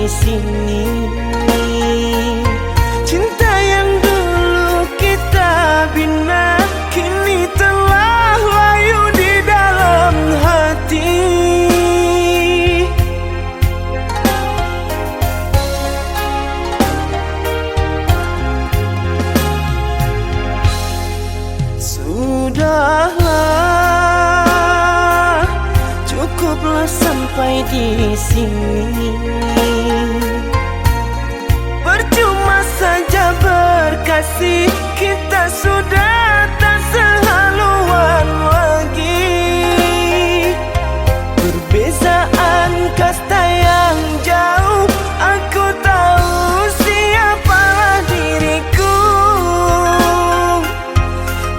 sini. Cinta yang dulu kita bina kini telah layu di dalam hati. Sudahlah, cukuplah sampai di sini. Percuma saja berkasih, kita sudah tak sehaluan lagi. Perbezaan kasta yang jauh, aku tahu siapalah diriku.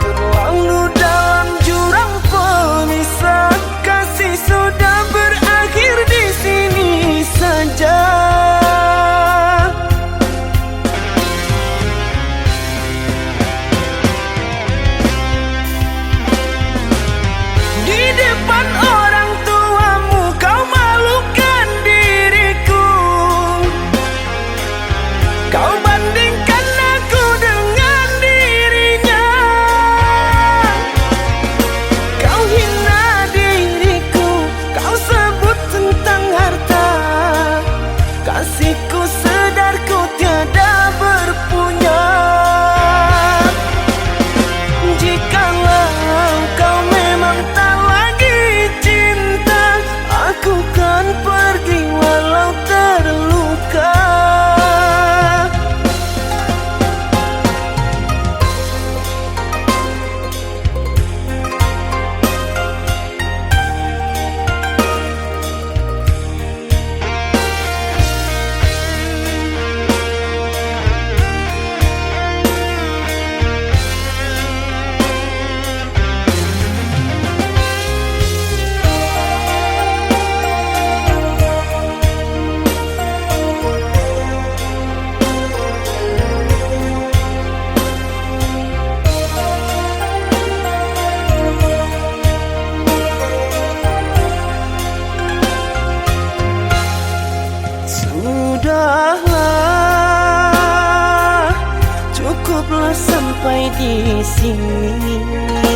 Terlalu dalam jurang pemisah, kasih sudah berakhir di sini saja. Di depan orang tuamu kau malukan diriku. Kau bandingkan aku dengan dirinya. Kau hina diriku, kau sebut tentang harta. Kasihku sedarku tiada berpunya. Jikalau kau memang tak lagi cinta, aku kan pergi walau terluka. Sudahlah, cukuplah sampai di sini.